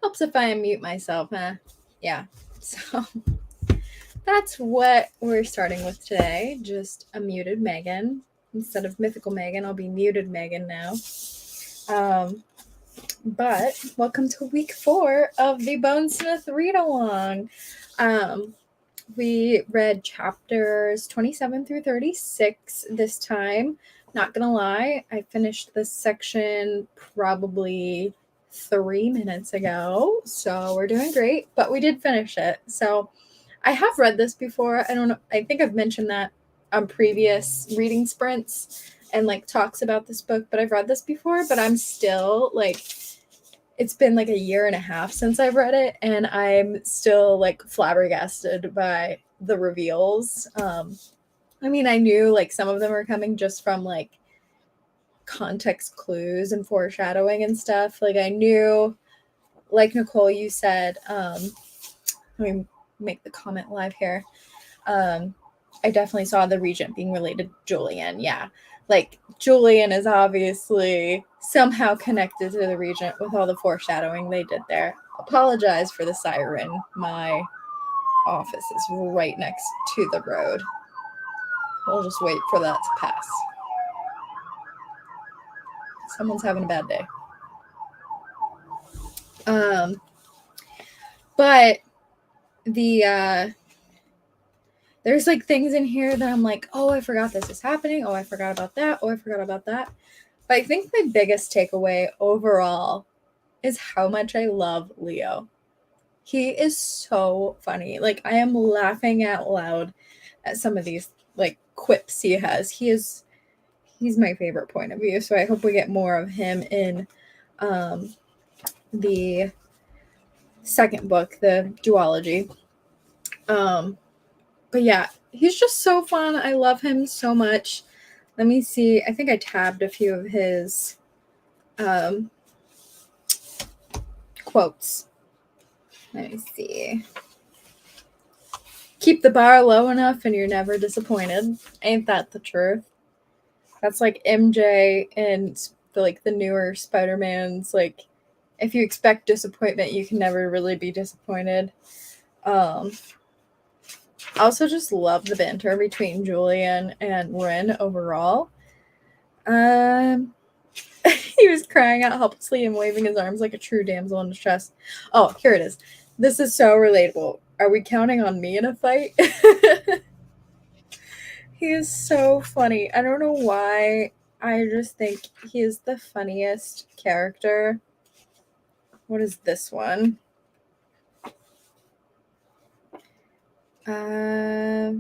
Helps if I unmute myself, huh? Yeah. So that's what we're starting with today. Just a muted Megan. Instead of mythical Megan, I'll be muted Megan now. But welcome to week 4 of the Bonesmith Readalong. We read chapters 27 through 36 this time. Not gonna lie, I finished this section probably 3 minutes ago, so we're doing great, but we did finish it. So I have read this before. I don't know, I think I've mentioned that on previous reading sprints and like talks about this book, but I've read this before, but I'm still like, it's been like a year and a half since I've read it, and I'm still like flabbergasted by the reveals. I mean, I knew like some of them are coming just from like context clues and foreshadowing and stuff. Like I knew, like Nicole, you said, let me make the comment live here. I definitely saw the regent being related to Julian. Yeah. Like Julian is obviously somehow connected to the regent with all the foreshadowing they did there. Apologize for the siren. My office is right next to the road. We'll just wait for that to pass. Someone's having a bad day. But the there's like things in here that I'm like, oh, I forgot this is happening. Oh, I forgot about that. Oh, I forgot about that. But I think my biggest takeaway overall is how much I love Leo. He is so funny. Like I am laughing out loud at some of these like quips he has. He's my favorite point of view. So I hope we get more of him in the second book, the duology. But yeah, he's just so fun. I love him so much. Let me see. I think I tabbed a few of his quotes. Let me see. Keep the bar low enough and you're never disappointed. Ain't that the truth? That's like MJ and the newer Spider-Mans. Like, if you expect disappointment, you can never really be disappointed. I also just love the banter between Julian and Ren overall. He was crying out helplessly and waving his arms like a true damsel in distress. Oh, here it is. This is so relatable. Are we counting on me in a fight? He is so funny. I don't know why. I just think he is the funniest character. What is this one? All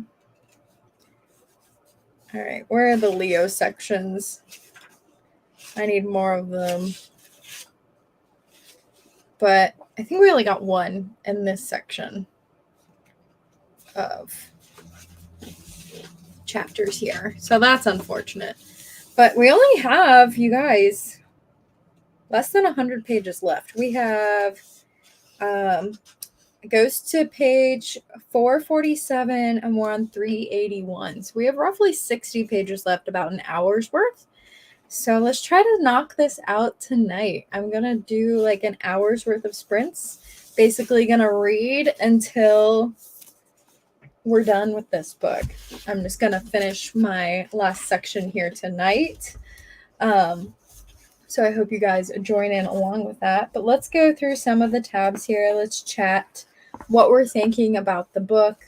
right, where are the Leo sections? I need more of them. But I think we only got one in this section of chapters here. So that's unfortunate. But we only have, you guys, less than 100 pages left. We have, it goes to page 447 and we're on 381. So we have roughly 60 pages left, about an hour's worth. So let's try to knock this out tonight. I'm going to do like an hour's worth of sprints. Basically going to read until we're done with this book. I'm just going to finish my last section here tonight. So I hope you guys join in along with that. But let's go through some of the tabs here. Let's chat what we're thinking about the book.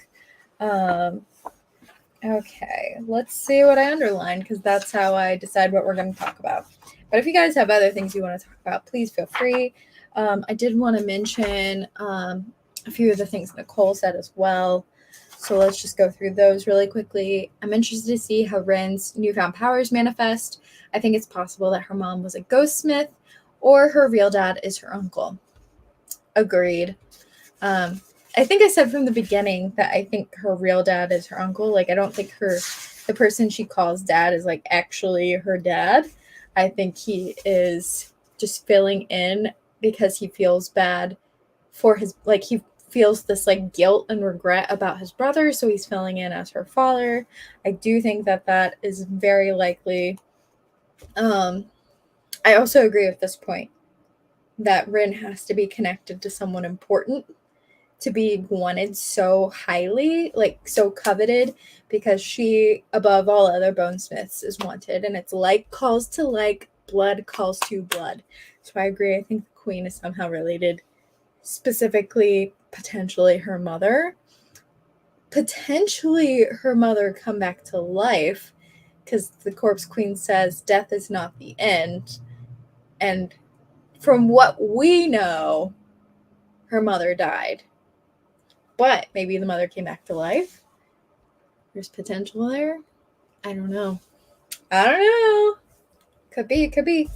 Okay, let's see what I underlined, because that's how I decide what we're going to talk about. But if you guys have other things you want to talk about, please feel free. I did want to mention a few of the things Nicole said as well. So let's just go through those really quickly. I'm interested to see how Ren's newfound powers manifest. I think it's possible that her mom was a ghostsmith or her real dad is her uncle. Agreed. I think I said from the beginning that I think her real dad is her uncle. Like, I don't think the person she calls dad is like actually her dad. I think he is just filling in because he feels bad for his, like, he feels this like guilt and regret about his brother. So he's filling in as her father. I do think that is very likely. I also agree with this point. that Rin has to be connected to someone important to be wanted so highly, like so coveted, because she, above all other bonesmiths, is wanted. And it's like calls to like, blood calls to blood. So I agree. I think the queen is somehow related, specifically, potentially her mother. Potentially her mother come back to life, because the corpse queen says death is not the end. And from what we know, her mother died. But maybe the mother came back to life. There's potential there. I don't know. Could be, could be.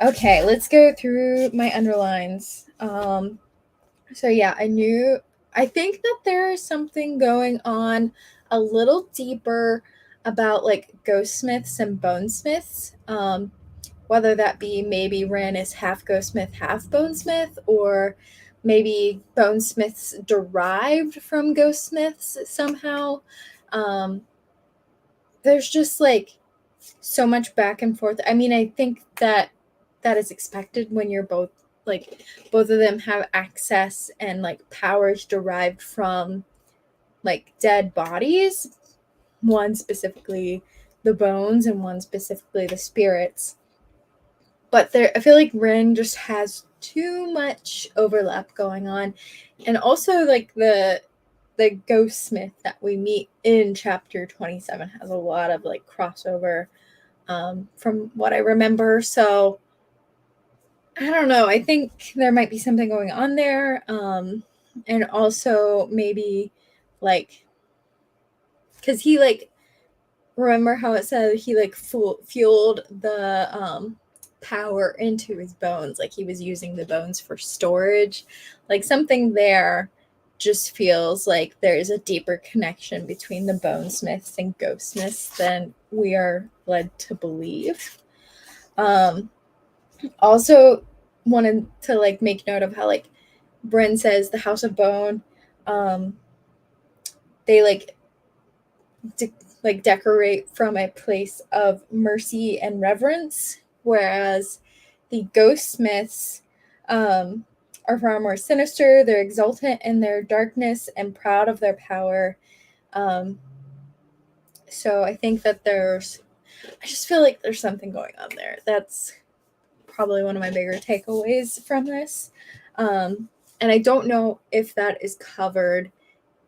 Okay, let's go through my underlines. So yeah, I think that there is something going on a little deeper about like ghostsmiths and bonesmiths. Whether that be maybe Ren is half ghostsmith, half bonesmith, or maybe bonesmiths derived from ghostsmiths somehow. There's just like so much back and forth. I mean, I think that is expected when you're both like, both of them have access and like powers derived from like dead bodies, one specifically the bones and one specifically the spirits. But there, I feel like Rin just has too much overlap going on. And also like the ghostsmith that we meet in chapter 27 has a lot of like crossover, from what I remember. So I don't know. I think there might be something going on there. And also maybe like, because he like, remember how it said he like fueled the power into his bones, like he was using the bones for storage, like something there just feels like there is a deeper connection between the bonesmiths and ghostsmiths than we are led to believe. Also wanted to like make note of how like Bryn says the House of Bone, they like decorate from a place of mercy and reverence, whereas the ghostsmiths are far more sinister. They're exultant in their darkness and proud of their power. So I think that I just feel like there's something going on there. That's probably one of my bigger takeaways from this. And I don't know if that is covered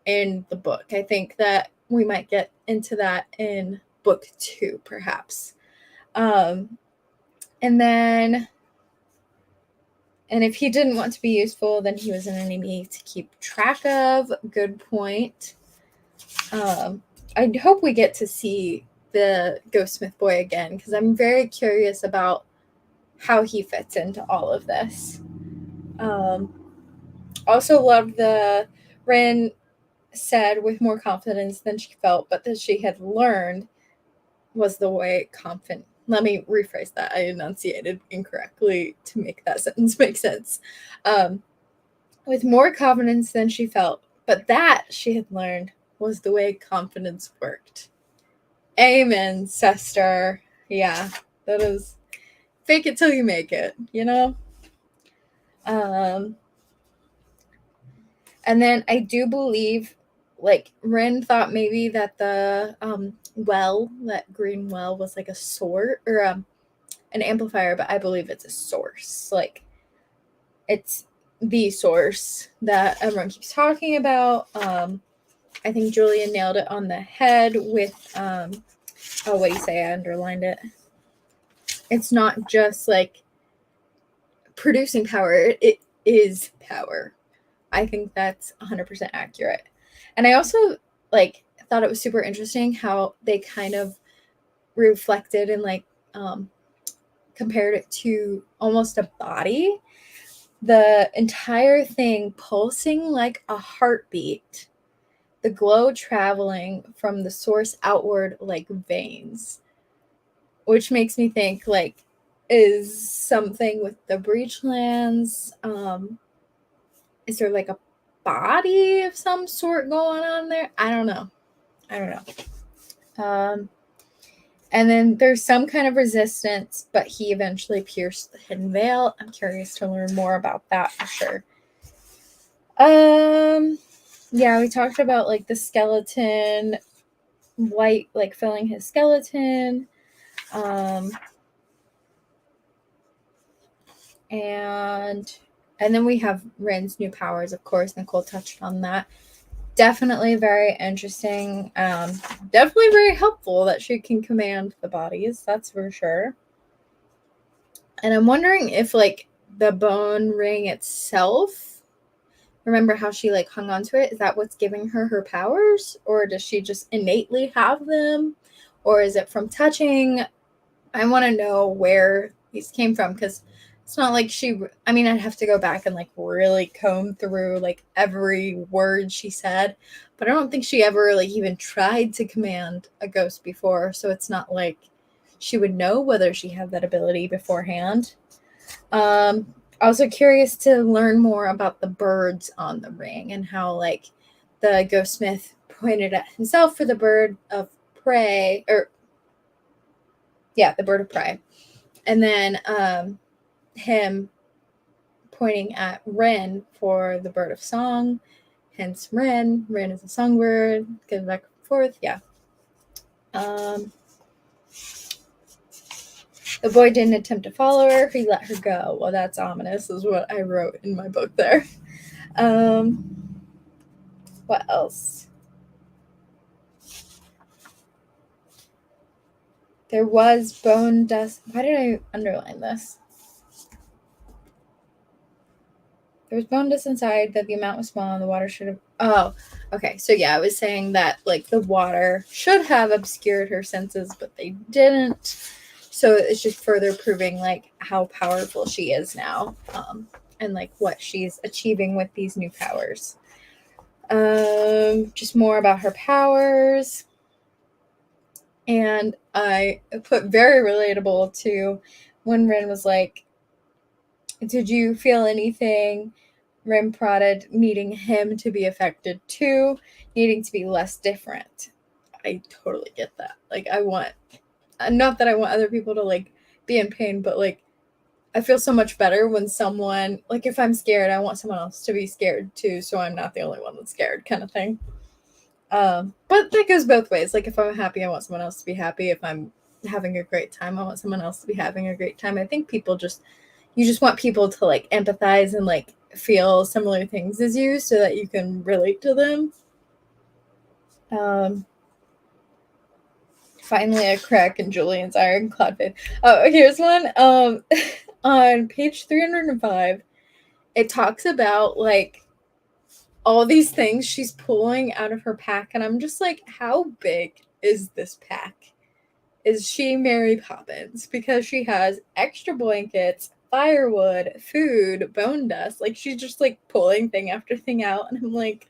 in the book. I think that we might get into that in book 2, perhaps. And if he didn't want to be useful, then he was an enemy to keep track of. Good point. I hope we get to see the Ghostsmith boy again, because I'm very curious about how he fits into all of this. Also loved the Rin said with more confidence than she felt, but that she had learned was the way confident. Let me rephrase that. I enunciated incorrectly to make that sentence make sense. With more confidence than she felt, but that she had learned was the way confidence worked. Amen, sister. Yeah, that is fake it till you make it, you know? And then I do believe, like, Rin thought maybe that the that green well was like a sword or an amplifier, but I believe it's a source. Like, it's the source that everyone keeps talking about. I think Julian nailed it on the head with, what do you say? I underlined it. It's not just like producing power, it is power. I think that's 100% accurate. And I also like thought it was super interesting how they kind of reflected and like compared it to almost a body. The entire thing pulsing like a heartbeat, the glow traveling from the source outward like veins, which makes me think like, is something with the breachlands, is there like a body of some sort going on there? I don't know. And then there's some kind of resistance, but he eventually pierced the hidden veil. I'm curious to learn more about that for sure. Yeah, we talked about like the skeleton light, like filling his skeleton. And then we have Rin's new powers, of course. Nicole touched on that. Definitely very interesting. Definitely very helpful that she can command the bodies, that's for sure. And I'm wondering if like the bone ring itself, remember how she like hung onto it? Is that what's giving her her powers? Or does she just innately have them? Or is it from touching? I want to know where these came from, because it's not like I mean, I'd have to go back and like really comb through like every word she said, but I don't think she ever like even tried to command a ghost before. So it's not like she would know whether she had that ability beforehand. Also curious to learn more about the birds on the ring and how like the ghostsmith pointed at himself for the bird of prey, or yeah, the bird of prey. And then him pointing at Rin for the bird of song, hence Rin. Rin is a songbird, goes back and forth, yeah. The boy didn't attempt to follow her, he let her go. Well, that's ominous, is what I wrote in my book there. What else? There was bone dust. Why did I underline this? There was bone dust inside, that the amount was small and the water should have... Oh, okay. So yeah, I was saying that like the water should have obscured her senses, but they didn't. So it's just further proving like how powerful she is now, and like what she's achieving with these new powers. Just more about her powers. And I put very relatable to when Rin was like, did you feel anything? Rin prodded, needing him to be affected too, needing to be less different. I totally get that. Like, I want, not that I want other people to like be in pain, but like, I feel so much better when someone, like, if I'm scared, I want someone else to be scared too, so I'm not the only one that's scared, kind of thing. But that goes both ways. Like, if I'm happy, I want someone else to be happy. If I'm having a great time, I want someone else to be having a great time. I think you just want people to like empathize and like feel similar things as you so that you can relate to them. Finally a crack in Julian's ironclad faith. Oh, here's one. On page 305, it talks about like all these things she's pulling out of her pack, and I'm just like, how big is this pack? Is she Mary Poppins? Because she has extra blankets, firewood, food, bone dust. Like, she's just like pulling thing after thing out, and I'm like,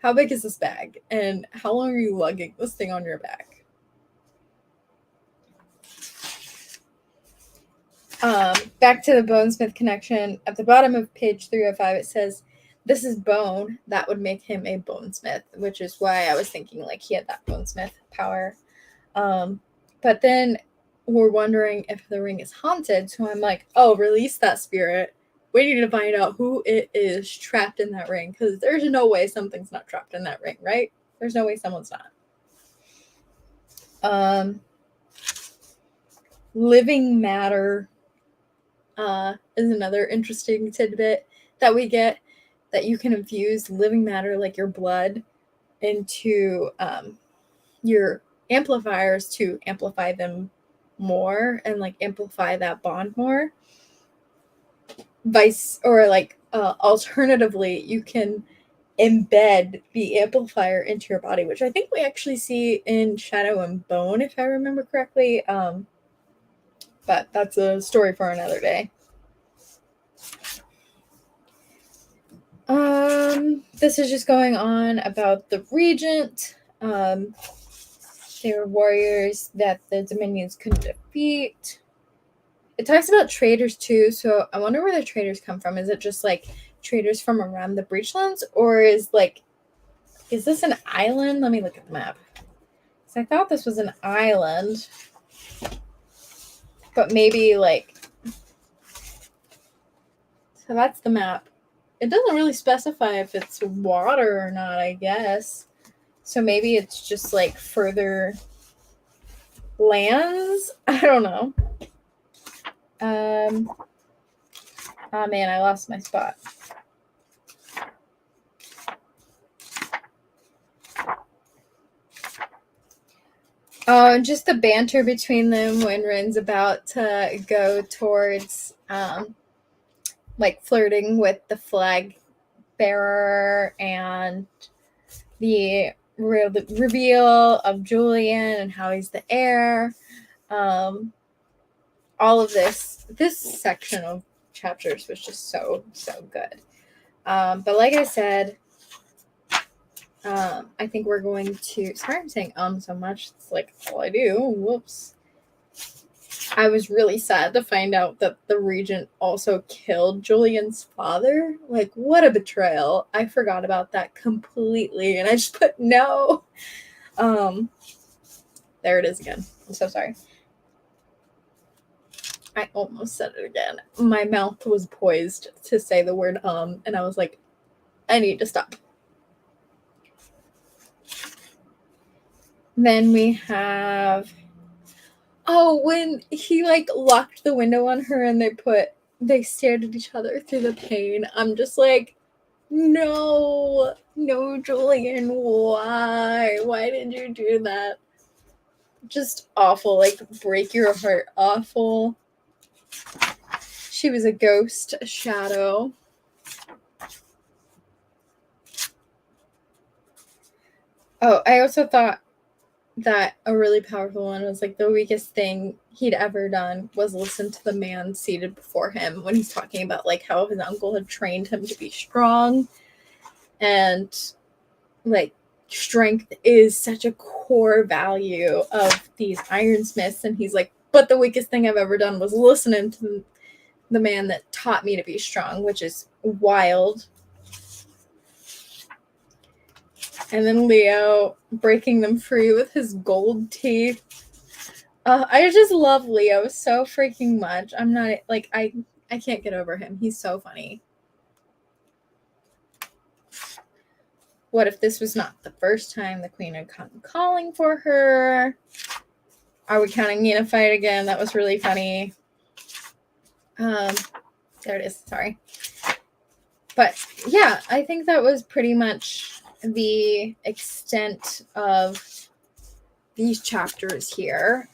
how big is this bag? And how long are you lugging this thing on your back? Back to the Bonesmith connection. At the bottom of page 305, it says, this is bone. That would make him a bonesmith, which is why I was thinking like he had that bonesmith power. But then we're wondering if the ring is haunted. So I'm like, oh, release that spirit. We need to find out who it is trapped in that ring. Because there's no way something's not trapped in that ring, right? There's no way someone's not. Living matter is another interesting tidbit that we get, that you can infuse living matter, like your blood, into your amplifiers to amplify them more and like amplify that bond more. Alternatively, you can embed the amplifier into your body, which I think we actually see in Shadow and Bone, if I remember correctly. But that's a story for another day. This is just going on about the Regent. They were warriors that the Dominions couldn't defeat. It talks about traders too, so I wonder where the traders come from. Is it just like traders from around the Breachlands, or is this an island? Let me look at the map. I thought this was an island. But maybe, like... So that's the map. It doesn't really specify if it's water or not, I guess. So maybe it's just, like, further lands? I don't know. Oh, man, I lost my spot. Oh, and just the banter between them when Rin's about to go towards, like, flirting with the flag bearer and the reveal of Julian and how he's the heir. All of this section of chapters was just so good. But like I said, I think we're going to... Sorry I'm saying so much. It's like all I do. Whoops. I was really sad to find out that the regent also killed Julian's father. Like, what a betrayal. I forgot about that completely, and I just put no. There it is again. I'm so sorry. I almost said it again. My mouth was poised to say the word and I was like, I need to stop. Then we have... Oh, when he, like, locked the window on her and they stared at each other through the pane. I'm just like, no, Julian, why? Why did you do that? Just awful, like, break your heart awful. She was a ghost, a shadow. Oh, I also thought that a really powerful one was, like, the weakest thing he'd ever done was listen to the man seated before him when he's talking about, like, how his uncle had trained him to be strong. And, like, strength is such a core value of these ironsmiths. And he's like, but the weakest thing I've ever done was listening to the man that taught me to be strong, which is wild. And then Leo breaking them free with his gold teeth. I just love Leo so freaking much. I'm not, like, I can't get over him. He's so funny. What if this was not the first time the queen had come calling for her? Are we counting in a fight again? That was really funny. There it is. Sorry. But yeah, I think that was pretty much the extent of these chapters here.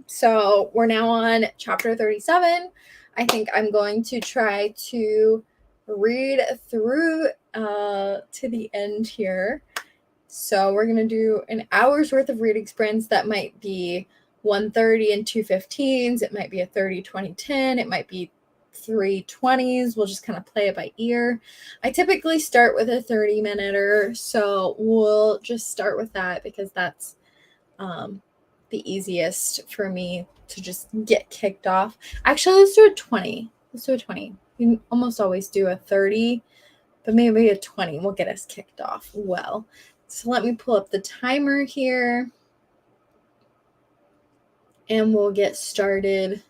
So we're now on chapter 37. I think I'm going to try to read through to the end here. So we're going to do an hour's worth of reading sprints. That might be 1:30 and 2:15s. It might be a 30-20-10. It might be 3:20s. We'll just kind of play it by ear. I typically start with a 30-minute, so we'll just start with that because that's the easiest for me to just get kicked off. Actually, let's do a 20. Let's do a 20. You almost always do a 30, but maybe a 20 will get us kicked off well. So let me pull up the timer here and we'll get started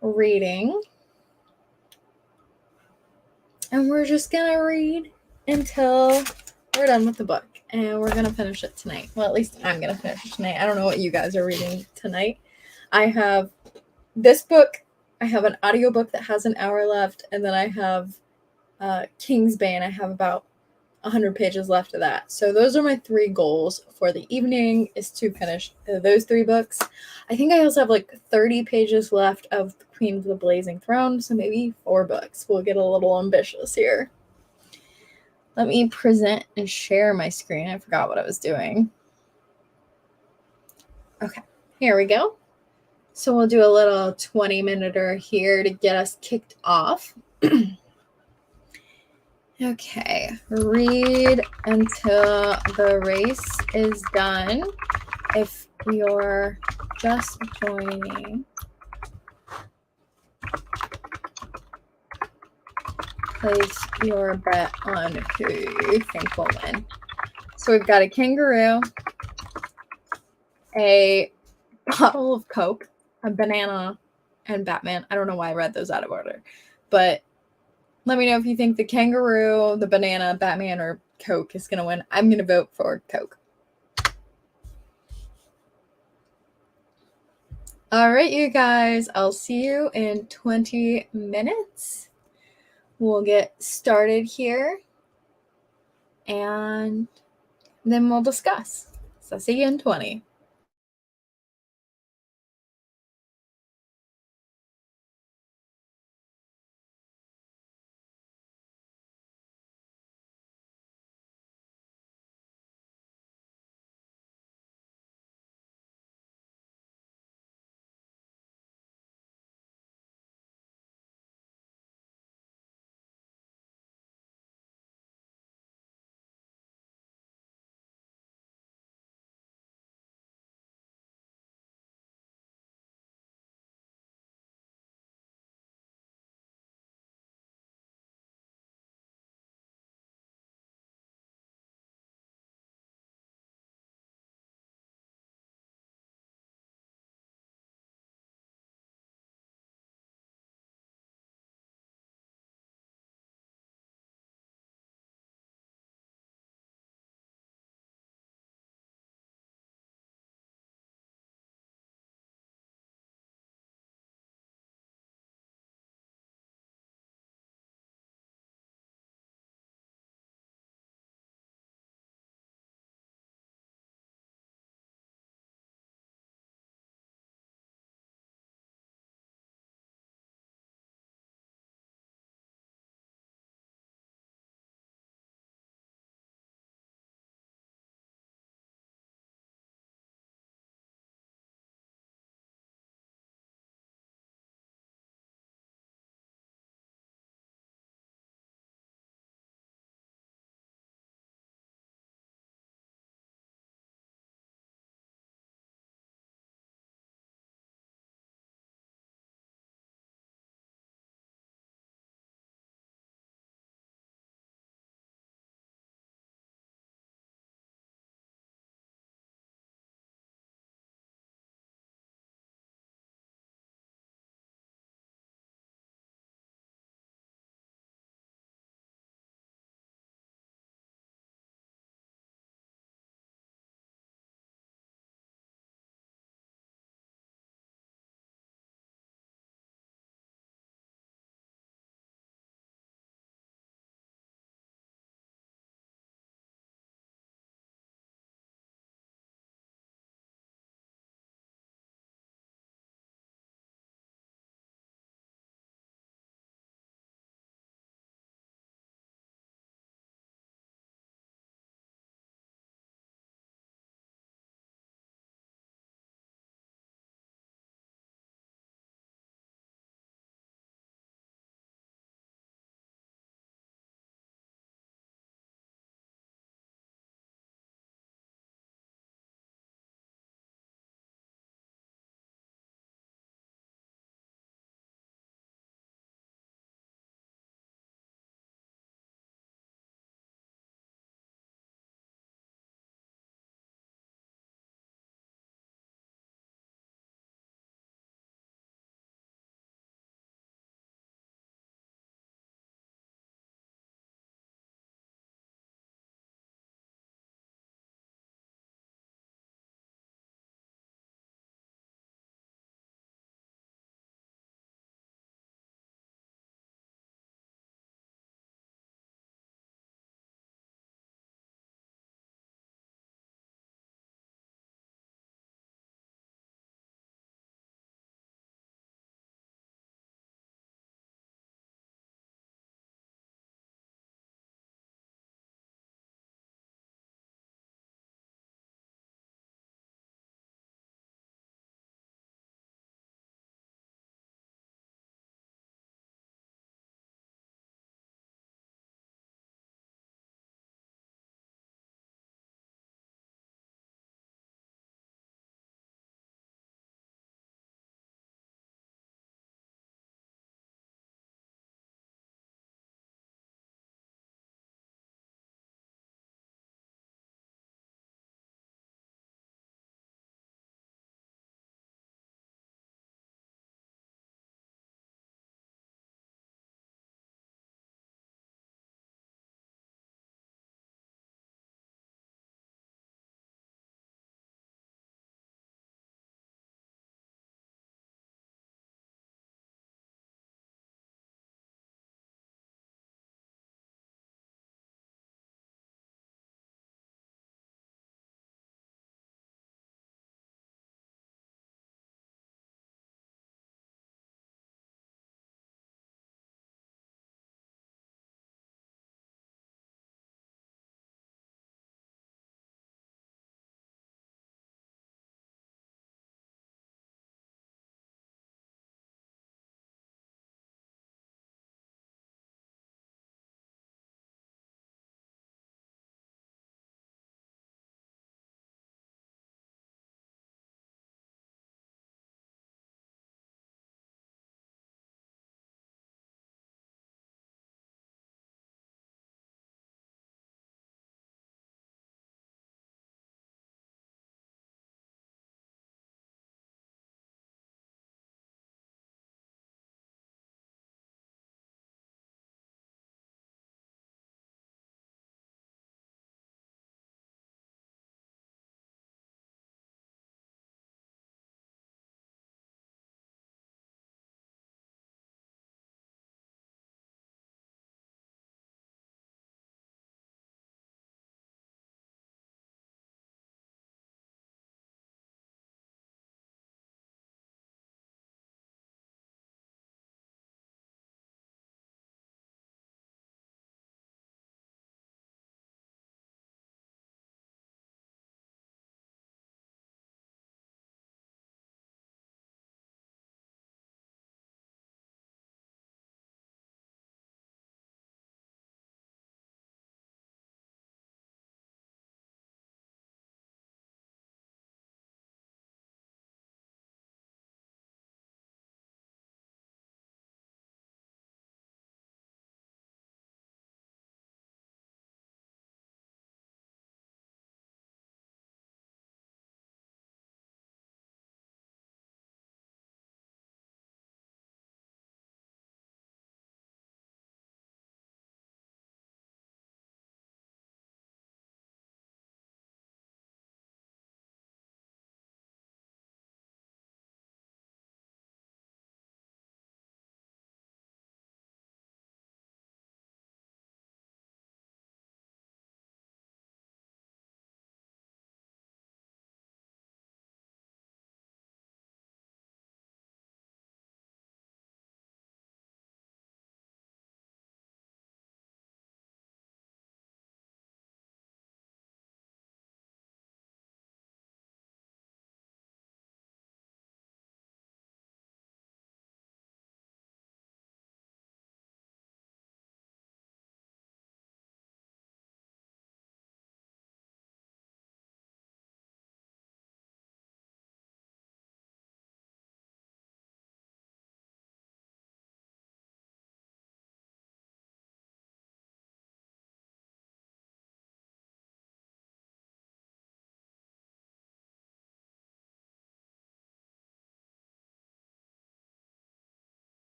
reading. And we're just going to read until we're done with the book. And we're going to finish it tonight. Well, at least I'm going to finish it tonight. I don't know what you guys are reading tonight. I have this book. I have an audiobook that has an hour left. And then I have Kingsbane. I have about 100 pages left of that. So those are my 3 goals for the evening, is to finish those 3 books. I think I also have like 30 pages left of The Queen of the Blazing Throne. So maybe 4 books. We'll get a little ambitious here. Let me present and share my screen. I forgot what I was doing. Okay, here we go. So we'll do a little 20-minute here to get us kicked off. Okay, read until the race is done. If you're just joining, place your bet on who you think will win. So we've got a kangaroo, a bottle of Coke, a banana, and Batman. I don't know why I read those out of order, but let me know if you think the kangaroo, the banana, Batman, or Coke is going to win. I'm going to vote for Coke. All right, you guys, I'll see you in 20 minutes. We'll get started here and then we'll discuss. So see you in 20.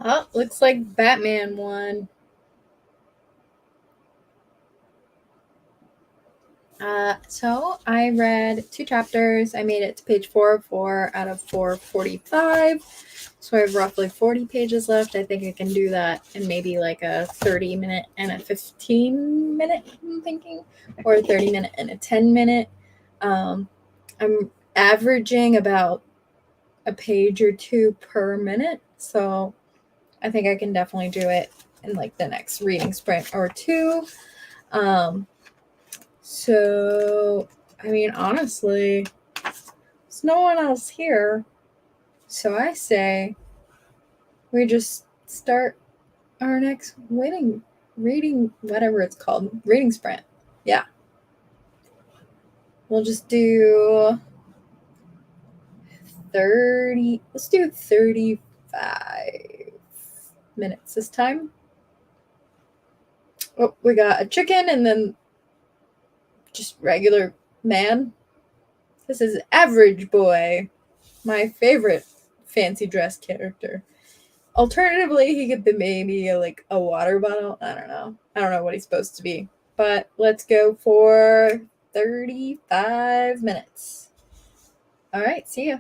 Oh, looks like Batman won. So I read 2 chapters. I made it to page 404 out of 445. So I have roughly 40 pages left. I think I can do that in maybe like a 30-minute and a 15-minute, I'm thinking, or a 30-minute and a 10-minute. I'm averaging about a page or two per minute. So I think I can definitely do it in like the next reading sprint or two. So, I mean, honestly, there's no one else here. So I say we just start our next reading, whatever it's called, reading sprint. Yeah. We'll just do 30, let's do 35 minutes this time. Oh, we got a chicken and then just regular man. This is Average Boy, my favorite fancy dress character. Alternatively, he could be maybe like a water bottle. I don't know. I don't know what he's supposed to be. But let's go for 35 minutes. All right, see ya.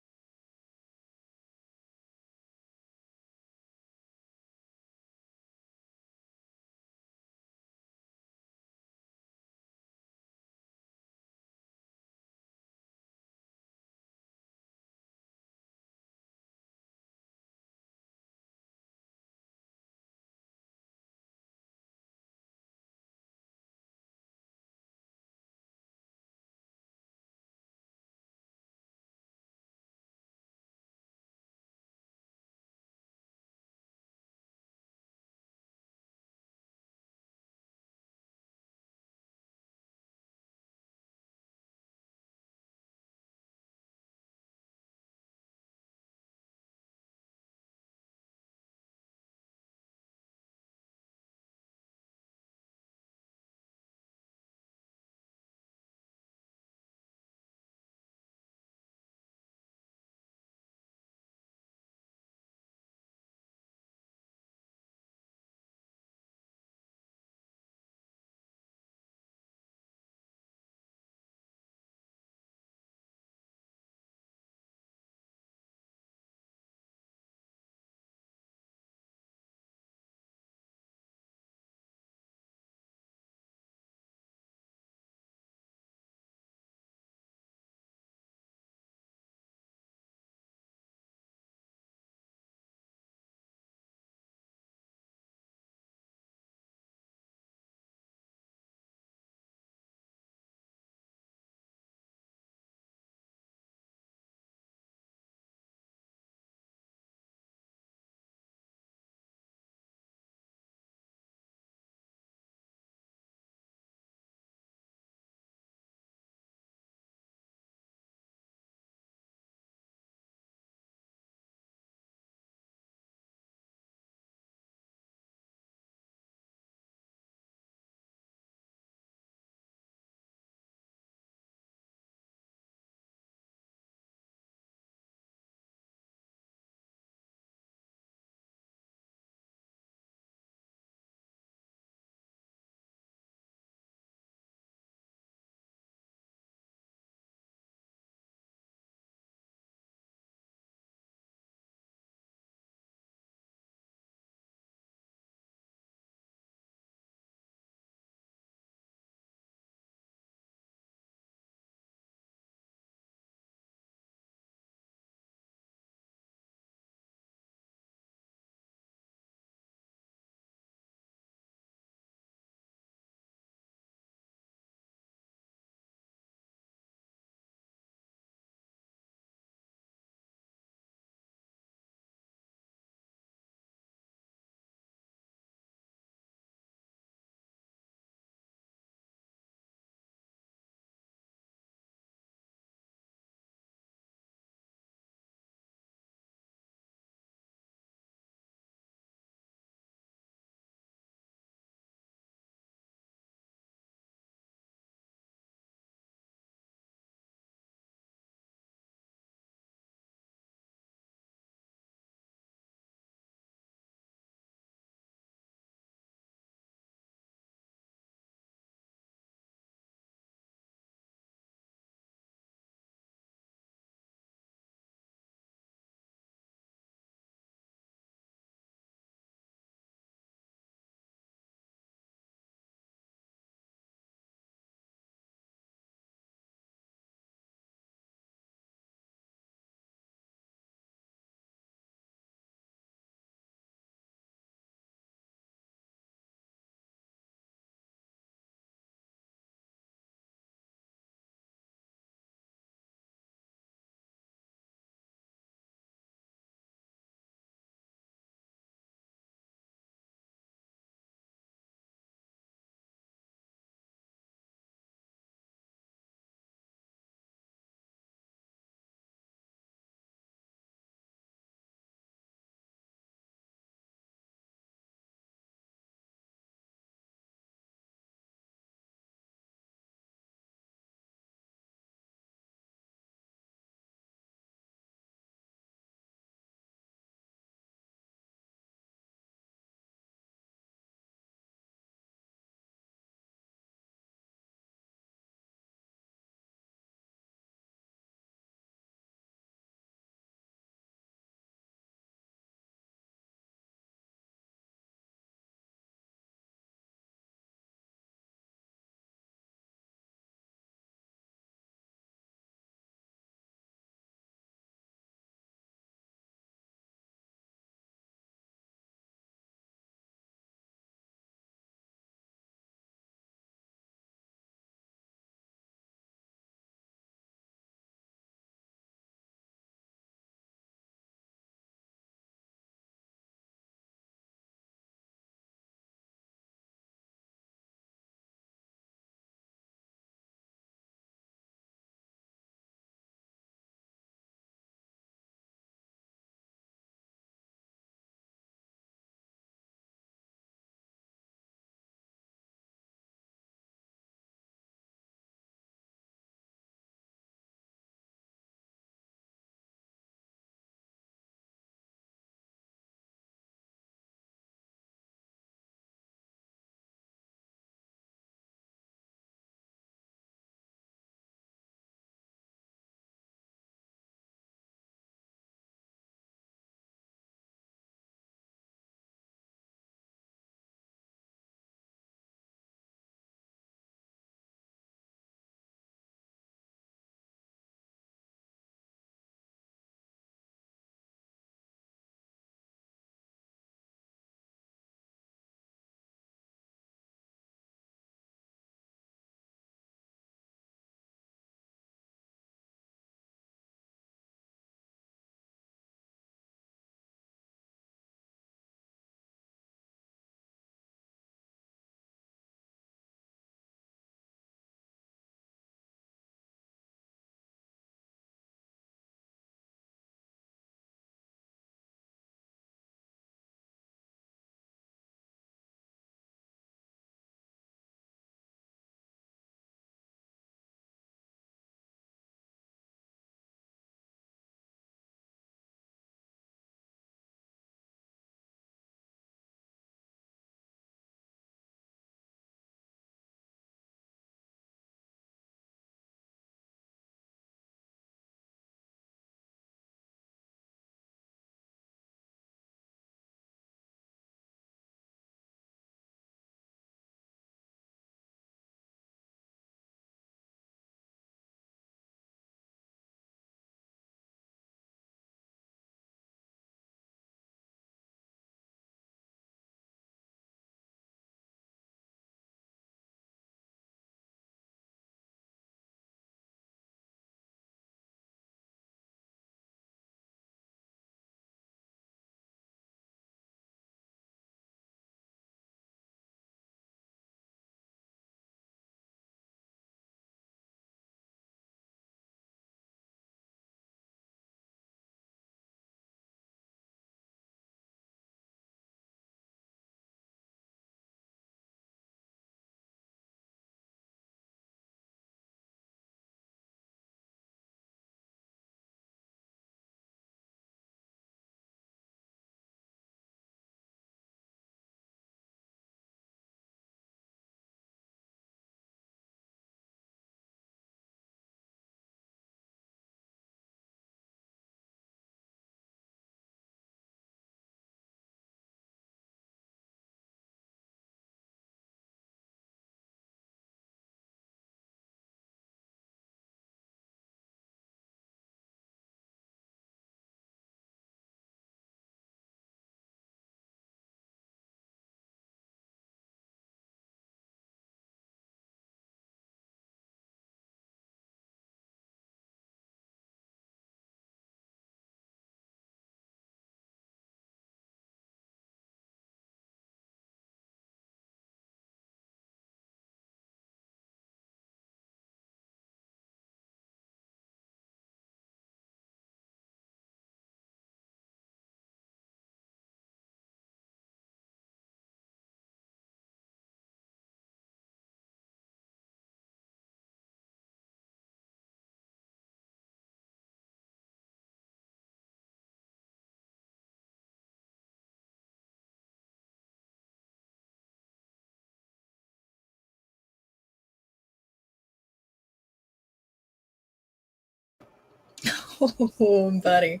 Oh, buddy.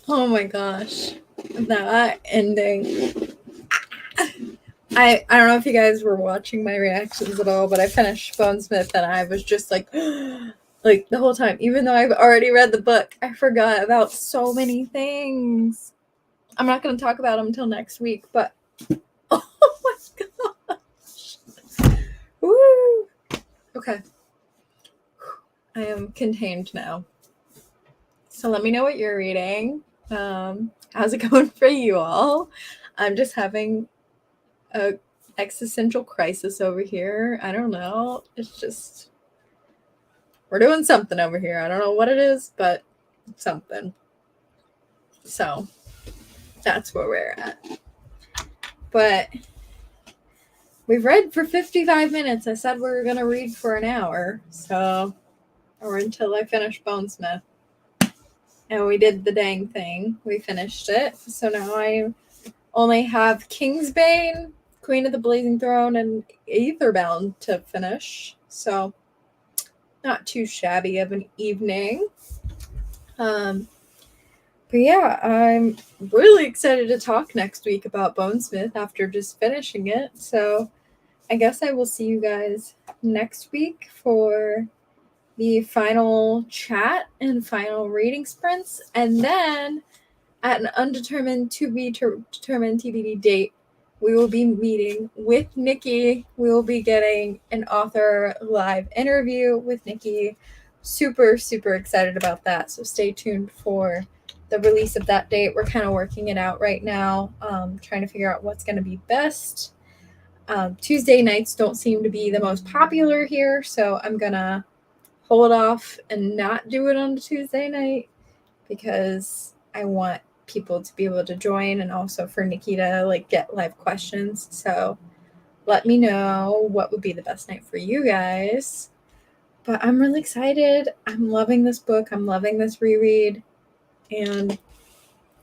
Oh my gosh. That ending. I don't know if you guys were watching my reactions at all, but I finished Bonesmith and I was just like the whole time, even though I've already read the book, I forgot about so many things. I'm not going to talk about them until next week, but oh my gosh. Woo. Okay. I am contained now. So let me know what you're reading. How's it going for you all? I'm just having a existential crisis over here. I don't know. It's just we're doing something over here. I don't know what it is, but something. So that's where we're at. But we've read for 55 minutes. I said we were going to read for an hour. So, or until I finish Bonesmith. And we did the dang thing. We finished it. So now I only have Kingsbane, Queen of the Blazing Throne, and Aetherbound to finish. So not too shabby of an evening. But yeah, I'm really excited to talk next week about Bonesmith after just finishing it. So I guess I will see you guys next week for the final chat and final reading sprints. And then at an undetermined to be determined TBD date, we will be meeting with Nikki. We will be getting an author live interview with Nikki. Super, super excited about that. So stay tuned for the release of that date. We're kind of working it out right now, trying to figure out what's going to be best. Tuesday nights don't seem to be the most popular here, so I'm going to hold off and not do it on a Tuesday night because I want people to be able to join and also for Nikki to get live questions. So let me know what would be the best night for you guys. But I'm really excited. I'm loving this book. I'm loving this reread. And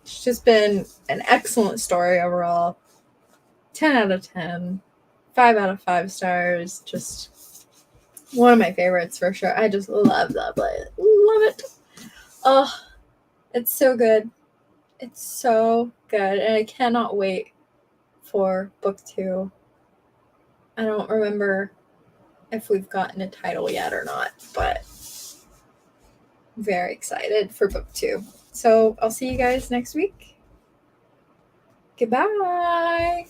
it's just been an excellent story overall. 10 out of 10. 5 out of 5 stars. Just one of my favorites for sure. I just love it. Oh, it's so good. It's so good. And I cannot wait for book 2. I don't remember if we've gotten a title yet or not, but I'm very excited for book 2. So I'll see you guys next week. Goodbye.